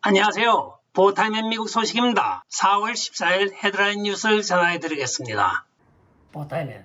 안녕하세요. 보타임의 미국 소식입니다. 4월 14일 헤드라인 뉴스를 전해드리겠습니다. 보타임의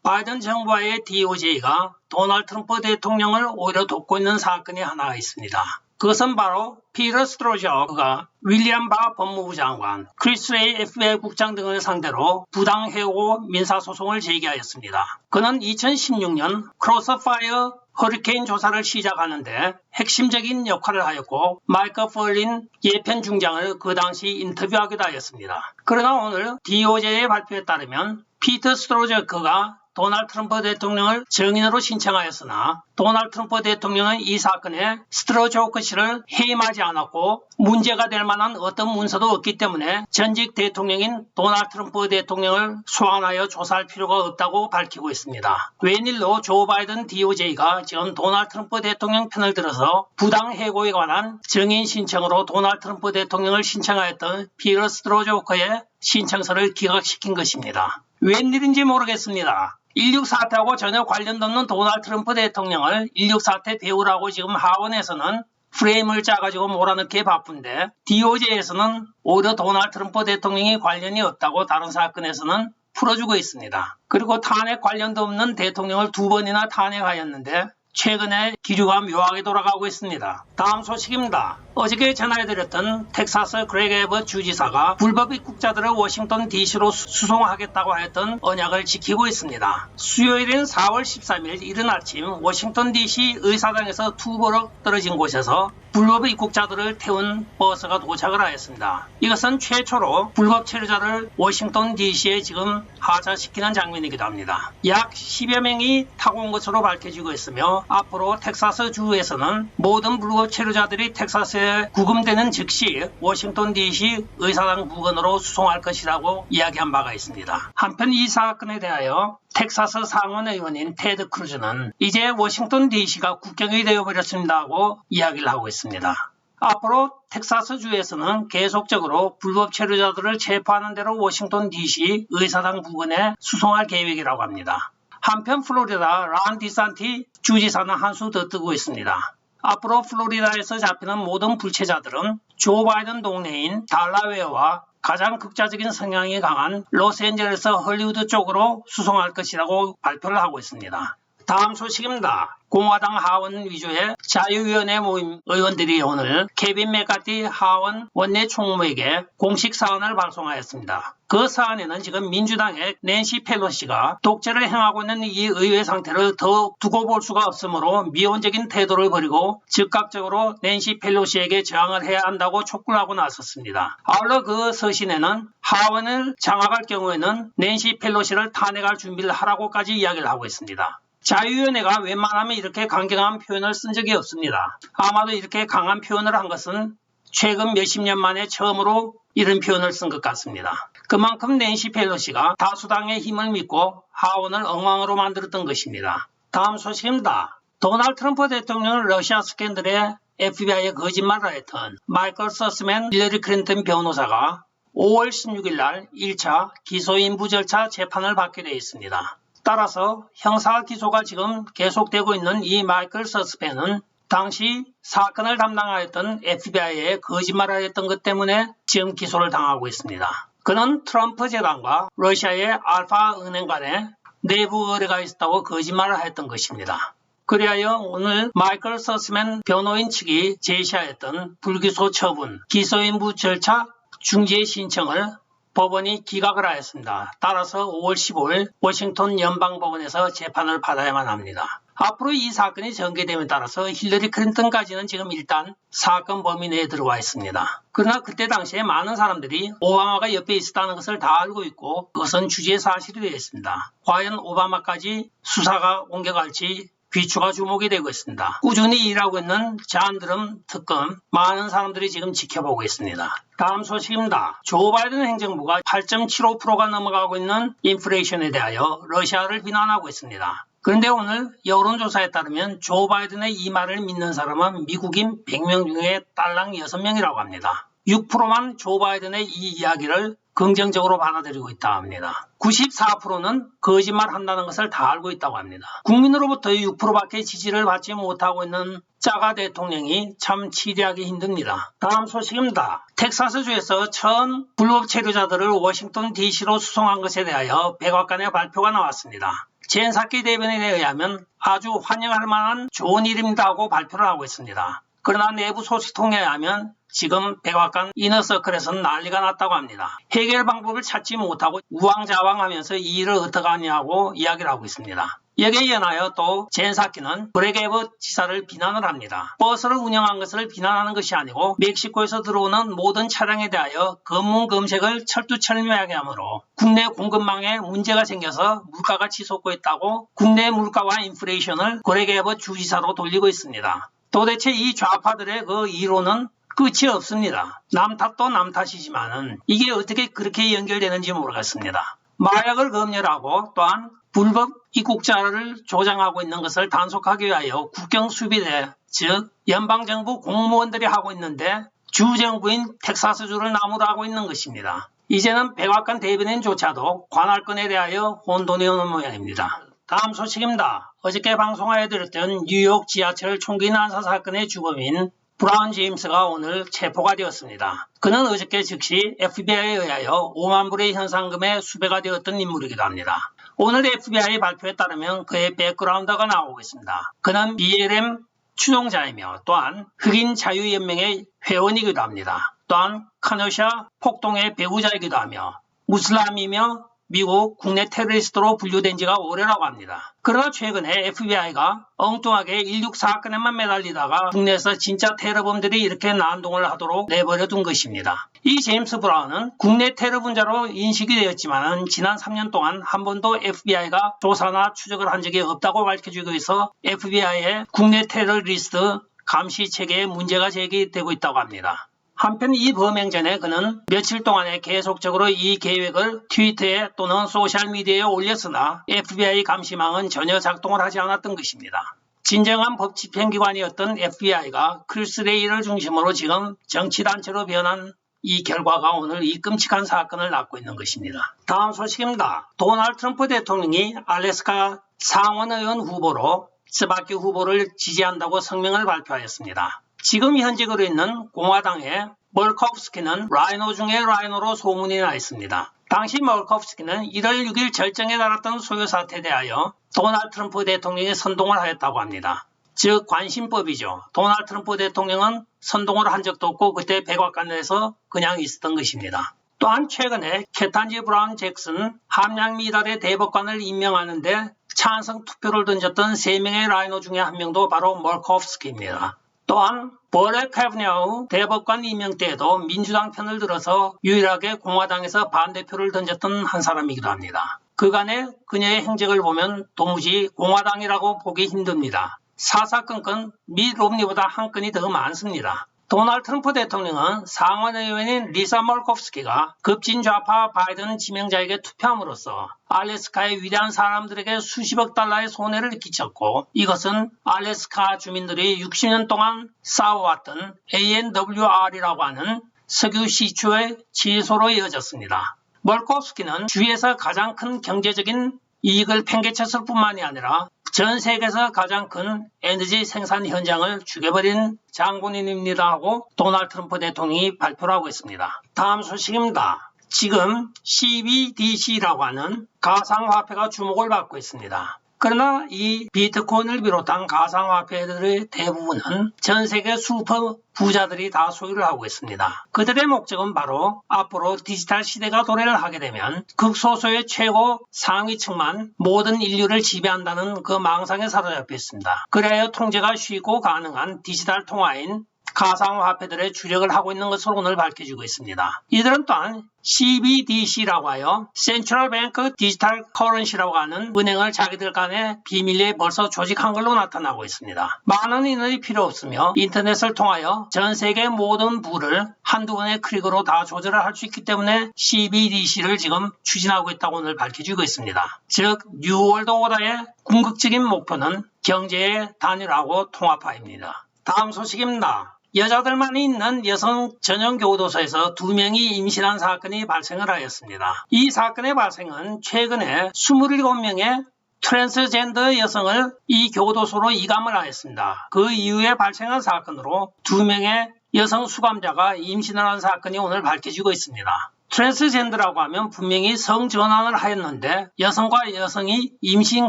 바이든 정부와의 DOJ가 도널드 트럼프 대통령을 오히려 돕고 있는 사건이 하나 있습니다. 그것은 바로 피터 스트로저가 윌리엄 바 법무부 장관, 크리스 레이 FBI 국장 등을 상대로 부당 해고 민사소송을 제기하였습니다. 그는 2016년 크로스파이어 허리케인 조사를 시작하는데 핵심적인 역할을 하였고 마이크 퍼린 예편 중장을 그 당시 인터뷰하기도 하였습니다. 그러나 오늘 DOJ의 발표에 따르면 피터 스트로저가 도널드 트럼프 대통령을 증인으로 신청하였으나 도널드 트럼프 대통령은 이 사건에 스트로조크 씨를 해임하지 않았고 문제가 될 만한 어떤 문서도 없기 때문에 전직 대통령인 도널드 트럼프 대통령을 소환하여 조사할 필요가 없다고 밝히고 있습니다. 웬일로 조 바이든 DOJ가 지금 도널드 트럼프 대통령 편을 들어서 부당 해고에 관한 증인 신청으로 도널드 트럼프 대통령을 신청하였던 피터 스트로조크의 신청서를 기각시킨 것입니다. 웬일인지 모르겠습니다. 16 사태하고 전혀 관련도 없는 도널드 트럼프 대통령을 16 사태 배우라고 지금 하원에서는 프레임을 짜가지고 몰아넣기에 바쁜데 DOJ에서는 오히려 도널드 트럼프 대통령이 관련이 없다고 다른 사건에서는 풀어주고 있습니다. 그리고 탄핵 관련도 없는 대통령을 2번이나 탄핵하였는데 최근에 기류가 묘하게 돌아가고 있습니다. 다음 소식입니다. 어저께 전해드렸던 텍사스 그렉 에버트 주지사가 불법 입국자들을 워싱턴 DC로 수송하겠다고 하였던 언약을 지키고 있습니다. 수요일인 4월 13일 이른 아침 워싱턴 DC 의사당에서 2블럭 떨어진 곳에서 불법 입국자들을 태운 버스가 도착을 하였습니다. 이것은 최초로 불법 체류자를 워싱턴 DC에 지금 하차시키는 장면이기도 합니다. 약 10여 명이 타고 온 것으로 밝혀지고 있으며 앞으로 텍사스 주에서는 모든 불법 체류자들이 텍사스에 구금되는 즉시 워싱턴 DC 의사당 부근으로 수송할 것이라고 이야기한 바가 있습니다. 한편 이 사건에 대하여 텍사스 상원 의원인 테드 크루즈는 이제 워싱턴 DC가 국경이 되어버렸습니다 하고 이야기를 하고 있습니다. 앞으로 텍사스 주에서는 계속적으로 불법 체류자들을 체포하는 대로 워싱턴 DC 의사당 부근에 수송할 계획이라고 합니다. 한편 플로리다 론 디산티 주지사는 한수 더 뜨고 있습니다. 앞으로 플로리다에서 잡히는 모든 불체자들은 조 바이든 동네인 달라웨어와 가장 극자적인 성향이 강한 로스앤젤레스 헐리우드 쪽으로 수송할 것이라고 발표를 하고 있습니다. 다음 소식입니다. 공화당 하원 위주의 자유위원회 모임 의원들이 오늘 케빈 맥카티 하원 원내 총무에게 공식 사안을 발송하였습니다. 그 사안에는 지금 민주당의 낸시 펠로시가 독재를 행하고 있는 이 의회 상태를 더 두고 볼 수가 없으므로 미온적인 태도를 버리고 즉각적으로 낸시 펠로시에게 저항을 해야 한다고 촉구를 하고 나섰습니다. 아울러 그 서신에는 하원을 장악할 경우에는 낸시 펠로시를 탄핵할 준비를 하라고까지 이야기를 하고 있습니다. 자유위원회가 웬만하면 이렇게 강경한 표현을 쓴 적이 없습니다. 아마도 이렇게 강한 표현을 한 것은 최근 몇십 년 만에 처음으로 이런 표현을 쓴 것 같습니다. 그만큼 낸시 펠로시가 다수당의 힘을 믿고 하원을 엉망으로 만들었던 것입니다. 다음 소식입니다. 도널드 트럼프 대통령은 러시아 스캔들에 FBI에 거짓말을 했던 마이클 서스맨 힐러리 클린턴 변호사가 5월 16일 날 1차 기소인부 절차 재판을 받게 되어 있습니다. 따라서 형사 기소가 지금 계속되고 있는 이 마이클 서스펜은 당시 사건을 담당하였던 FBI에 거짓말을 했던 것 때문에 지금 기소를 당하고 있습니다. 그는 트럼프 재단과 러시아의 알파 은행 간에 내부 의뢰가 있었다고 거짓말을 했던 것입니다. 그리하여 오늘 마이클 서스맨 변호인 측이 제시하였던 불기소 처분, 기소인부 절차 중지 신청을 법원이 기각을 하였습니다. 따라서 5월 15일 워싱턴 연방법원에서 재판을 받아야만 합니다. 앞으로 이 사건이 전개됨에 따라서 힐러리 클린턴까지는 지금 일단 사건 범위 내에 들어와 있습니다. 그러나 그때 당시에 많은 사람들이 오바마가 옆에 있었다는 것을 다 알고 있고 그것은 주지의 사실이 되어 있습니다. 과연 오바마까지 수사가 옮겨갈지 귀추가 주목이 되고 있습니다. 꾸준히 일하고 있는 잔드름 특검 많은 사람들이 지금 지켜보고 있습니다. 다음 소식입니다. 조 바이든 행정부가 8.75%가 넘어가고 있는 인플레이션에 대하여 러시아를 비난하고 있습니다. 그런데 오늘 여론조사에 따르면 조 바이든의 이 말을 믿는 사람은 미국인 100명 중에 딸랑 6명이라고 합니다. 6%만 조 바이든의 이 이야기를 긍정적으로 받아들이고 있다고 합니다. 94%는 거짓말 한다는 것을 다 알고 있다고 합니다. 국민으로부터 6%밖에 지지를 받지 못하고 있는 짜가 대통령이 참 치리하기 힘듭니다. 다음 소식입니다. 텍사스주에서 처음 불법 체류자들을 워싱턴 DC로 수송한 것에 대하여 백악관의 발표가 나왔습니다. 젠 사키 대변인에 의하면 아주 환영할 만한 좋은 일입니다 하고 발표를 하고 있습니다. 그러나 내부 소식통에 의하면 지금 백악관 이너서클에서는 난리가 났다고 합니다. 해결 방법을 찾지 못하고 우왕좌왕하면서 이 일을 어떻게 하냐고 이야기를 하고 있습니다. 여기에 연하여 또 젠 사키는 그렉 에버트 지사를 비난을 합니다. 버스를 운영한 것을 비난하는 것이 아니고 멕시코에서 들어오는 모든 차량에 대하여 검문 검색을 철두철미하게 하므로 국내 공급망에 문제가 생겨서 물가가 치솟고 있다고 국내 물가와 인플레이션을 그렉 에버트 주지사로 돌리고 있습니다. 도대체 이 좌파들의 그 이론은 끝이 없습니다. 남 탓도 남 탓이지만은 이게 어떻게 그렇게 연결되는지 모르겠습니다. 마약을 검열하고 또한 불법 입국자를 조장하고 있는 것을 단속하기 위하여 국경수비대, 즉 연방정부 공무원들이 하고 있는데 주정부인 텍사스주를 나무로 하고 있는 것입니다. 이제는 백악관 대변인조차도 관할권에 대하여 혼돈이 오는 모양입니다. 다음 소식입니다. 어저께 방송하여드렸던 뉴욕 지하철 총기 난사 사건의 주범인 브라운 제임스가 오늘 체포가 되었습니다. 그는 어저께 즉시 FBI에 의하여 5만 불의 현상금에 수배가 되었던 인물이기도 합니다. 오늘 FBI 발표에 따르면 그의 백그라운드가 나오고 있습니다. 그는 BLM 추종자이며 또한 흑인 자유연맹의 회원이기도 합니다. 또한 카노샤 폭동의 배우자이기도 하며 무슬람이며 미국 국내 테러리스트로 분류된 지가 오래라고 합니다. 그러나 최근에 FBI가 엉뚱하게 1.6 사건에만 매달리다가 국내에서 진짜 테러범들이 이렇게 난동을 하도록 내버려둔 것입니다. 이 제임스 브라운은 국내 테러 분자로 인식이 되었지만 지난 3년 동안 한 번도 FBI가 조사나 추적을 한 적이 없다고 밝혀지고 있어 FBI의 국내 테러리스트 감시 체계에 문제가 제기되고 있다고 합니다. 한편 이 범행 전에 그는 며칠 동안에 계속적으로 이 계획을 트위터에 또는 소셜미디어에 올렸으나 FBI 감시망은 전혀 작동을 하지 않았던 것입니다. 진정한 법 집행기관이었던 FBI가 크리스 레이를 중심으로 지금 정치단체로 변한 이 결과가 오늘 이 끔찍한 사건을 낳고 있는 것입니다. 다음 소식입니다. 도널드 트럼프 대통령이 알래스카 상원의원 후보로 스바키 후보를 지지한다고 성명을 발표하였습니다. 지금 현직으로 있는 공화당의 멀코프스키는 라이노 중에 라이노로 소문이 나 있습니다. 당시 멀코프스키는 1월 6일 절정에 달았던 소요 사태에 대하여 도널드 트럼프 대통령이 선동을 하였다고 합니다. 즉 관심법이죠. 도널드 트럼프 대통령은 선동을 한 적도 없고 그때 백악관 내에서 그냥 있었던 것입니다. 또한 최근에 케탄지 브라운 잭슨 함량미달의 대법관을 임명하는데 찬성 투표를 던졌던 3명의 라이노 중에 한 명도 바로 멀코프스키입니다. 또한 버렛 카브냐우 대법관 임명 때에도 민주당 편을 들어서 유일하게 공화당에서 반대표를 던졌던 한 사람이기도 합니다. 그간의 그녀의 행적을 보면 도무지 공화당이라고 보기 힘듭니다. 사사건건 밋 롬니보다 한 건이 더 많습니다. 도널드 트럼프 대통령은 상원의원인 리사 멀코프스키가 급진 좌파 바이든 지명자에게 투표함으로써 알래스카의 위대한 사람들에게 수십억 달러의 손해를 끼쳤고 이것은 알래스카 주민들이 60년 동안 쌓아왔던 ANWR이라고 하는 석유 시추의 취소로 이어졌습니다. 멀코프스키는 주에서 가장 큰 경제적인 이익을 팽개쳤을 뿐만이 아니라 전 세계에서 가장 큰 에너지 생산 현장을 죽여버린 장군인입니다 하고 도널드 트럼프 대통령이 발표를 하고 있습니다. 다음 소식입니다. 지금 CBDC라고 하는 가상화폐가 주목을 받고 있습니다. 그러나 이 비트코인을 비롯한 가상화폐들의 대부분은 전 세계 슈퍼 부자들이 다 소유를 하고 있습니다. 그들의 목적은 바로 앞으로 디지털 시대가 도래를 하게 되면 극소수의 최고 상위층만 모든 인류를 지배한다는 그 망상에 사로잡혀 있습니다. 그래야 통제가 쉽고 가능한 디지털 통화인 가상화폐들의 주력을 하고 있는 것으로 오늘 밝혀지고 있습니다. 이들은 또한 CBDC라고 하여 Central Bank Digital Currency라고 하는 은행을 자기들 간에 비밀리에 벌써 조직한 걸로 나타나고 있습니다. 많은 인원이 필요 없으며 인터넷을 통하여 전 세계 모든 부를 한두 번의 클릭으로 다 조절을 할 수 있기 때문에 CBDC를 지금 추진하고 있다고 오늘 밝혀지고 있습니다. 즉 뉴월드 오더의 궁극적인 목표는 경제의 단일화하고 통합화입니다. 다음 소식입니다. 여자들만이 있는 여성 전용 교도소에서 2명이 임신한 사건이 발생을 하였습니다. 이 사건의 발생은 최근에 27명의 트랜스젠더 여성을 이 교도소로 이감을 하였습니다. 그 이후에 발생한 사건으로 2명의 여성 수감자가 임신을 한 사건이 오늘 밝혀지고 있습니다. 트랜스젠더라고 하면 분명히 성전환을 하였는데 여성과 여성이 임신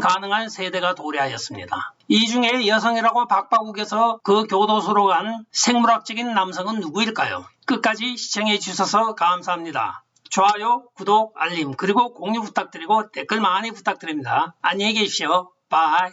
가능한 세대가 도래하였습니다. 이 중에 여성이라고 박박욱해서 그 교도소로 간 생물학적인 남성은 누구일까요? 끝까지 시청해 주셔서 감사합니다. 좋아요, 구독, 알림, 그리고 공유 부탁드리고 댓글 많이 부탁드립니다. 안녕히 계십시오. 바이.